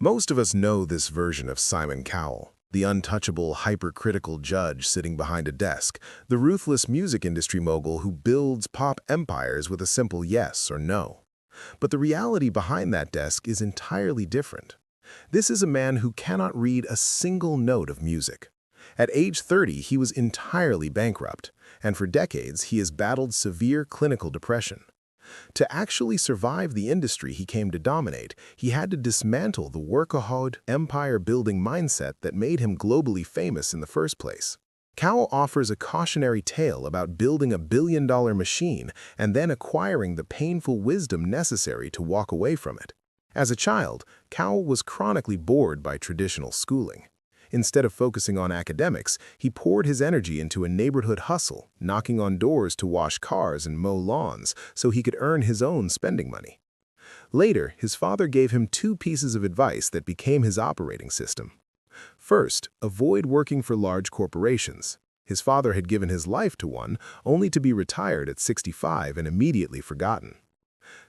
Most of us know this version of Simon Cowell, the untouchable, hypercritical judge sitting behind a desk, the ruthless music industry mogul who builds pop empires with a simple yes or no. But the reality behind that desk is entirely different. This is a man who cannot read a single note of music. At age 30, he was entirely bankrupt, and for decades he has battled severe clinical depression. To actually survive the industry he came to dominate, he had to dismantle the workaholic, empire-building mindset that made him globally famous in the first place. Cowell offers a cautionary tale about building a billion-dollar machine and then acquiring the painful wisdom necessary to walk away from it. As a child, Cowell was chronically bored by traditional schooling. Instead of focusing on academics, he poured his energy into a neighborhood hustle, knocking on doors to wash cars and mow lawns so he could earn his own spending money. Later, his father gave him two pieces of advice that became his operating system. First, avoid working for large corporations. His father had given his life to one, only to be retired at 65 and immediately forgotten.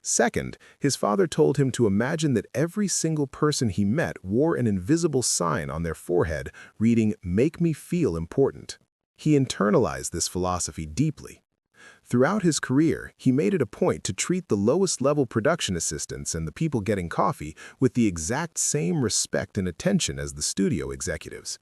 Second, his father told him to imagine that every single person he met wore an invisible sign on their forehead reading, "Make me feel important." He internalized this philosophy deeply. Throughout his career, he made it a point to treat the lowest-level production assistants and the people getting coffee with the exact same respect and attention as the studio executives.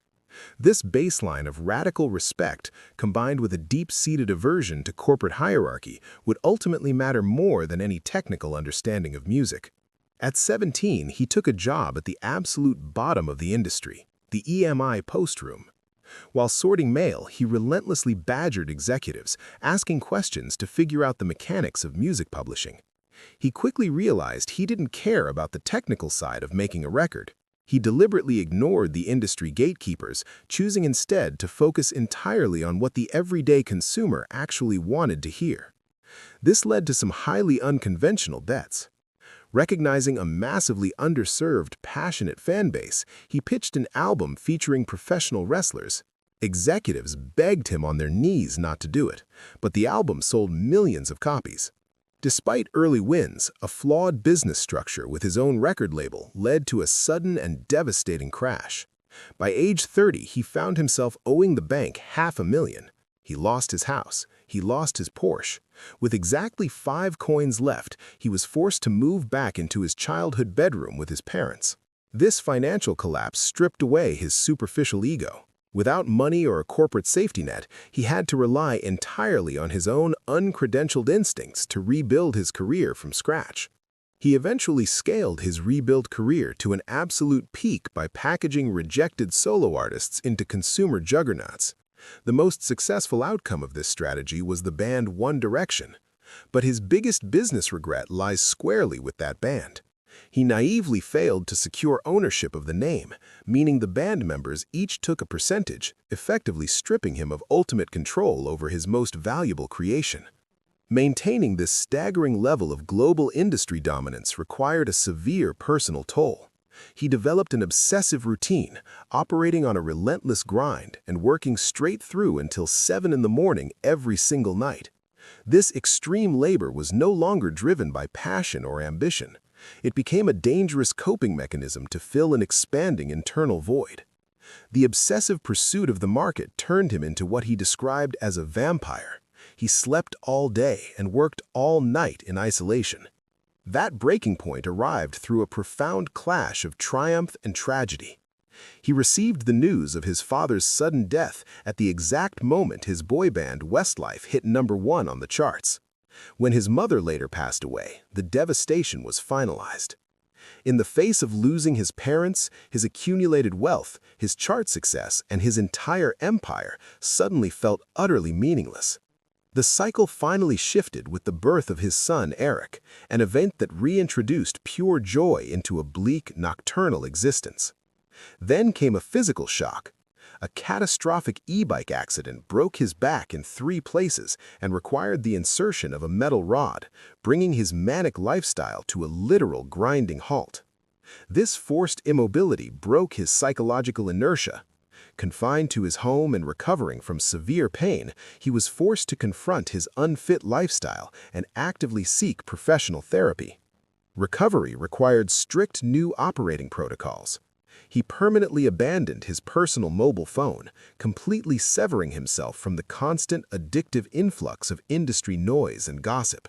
This baseline of radical respect, combined with a deep-seated aversion to corporate hierarchy, would ultimately matter more than any technical understanding of music. At 17, he took a job at the absolute bottom of the industry, the EMI postroom. While sorting mail, he relentlessly badgered executives, asking questions to figure out the mechanics of music publishing. He quickly realized he didn't care about the technical side of making a record. He deliberately ignored the industry gatekeepers, choosing instead to focus entirely on what the everyday consumer actually wanted to hear. This led to some highly unconventional bets. Recognizing a massively underserved, passionate fan base, he pitched an album featuring professional wrestlers. Executives begged him on their knees not to do it, but the album sold millions of copies. Despite early wins, a flawed business structure with his own record label led to a sudden and devastating crash. By age 30, he found himself owing the bank $500,000. He lost his house. He lost his Porsche. With exactly 5 coins left, he was forced to move back into his childhood bedroom with his parents. This financial collapse stripped away his superficial ego. Without money or a corporate safety net, he had to rely entirely on his own uncredentialed instincts to rebuild his career from scratch. He eventually scaled his rebuilt career to an absolute peak by packaging rejected solo artists into consumer juggernauts. The most successful outcome of this strategy was the band One Direction. But his biggest business regret lies squarely with that band. He naively failed to secure ownership of the name, meaning the band members each took a percentage, effectively stripping him of ultimate control over his most valuable creation. Maintaining this staggering level of global industry dominance required a severe personal toll. He developed an obsessive routine, operating on a relentless grind and working straight through until 7 in the morning every single night. This extreme labor was no longer driven by passion or ambition. It became a dangerous coping mechanism to fill an expanding internal void. The obsessive pursuit of the market turned him into what he described as a vampire. He slept all day and worked all night in isolation. That breaking point arrived through a profound clash of triumph and tragedy. He received the news of his father's sudden death at the exact moment his boy band Westlife hit #1 on the charts. When his mother later passed away, the devastation was finalized. In the face of losing his parents, his accumulated wealth, his chart success, and his entire empire suddenly felt utterly meaningless. The cycle finally shifted with the birth of his son Eric, an event that reintroduced pure joy into a bleak, nocturnal existence. Then came a physical shock. A catastrophic e-bike accident broke his back in 3 places and required the insertion of a metal rod, bringing his manic lifestyle to a literal grinding halt. This forced immobility broke his psychological inertia. Confined to his home and recovering from severe pain, he was forced to confront his unfit lifestyle and actively seek professional therapy. Recovery required strict new operating protocols. He permanently abandoned his personal mobile phone, completely severing himself from the constant, addictive influx of industry noise and gossip.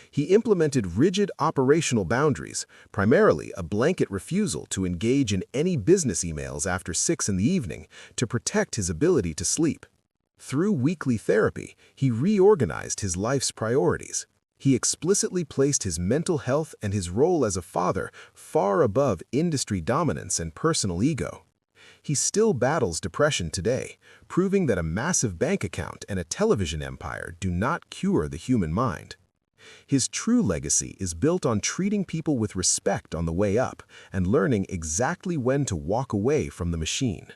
He implemented rigid operational boundaries, primarily a blanket refusal to engage in any business emails after 6 in the evening to protect his ability to sleep. Through weekly therapy, he reorganized his life's priorities. He explicitly placed his mental health and his role as a father far above industry dominance and personal ego. He still battles depression today, proving that a massive bank account and a television empire do not cure the human mind. His true legacy is built on treating people with respect on the way up and learning exactly when to walk away from the machine.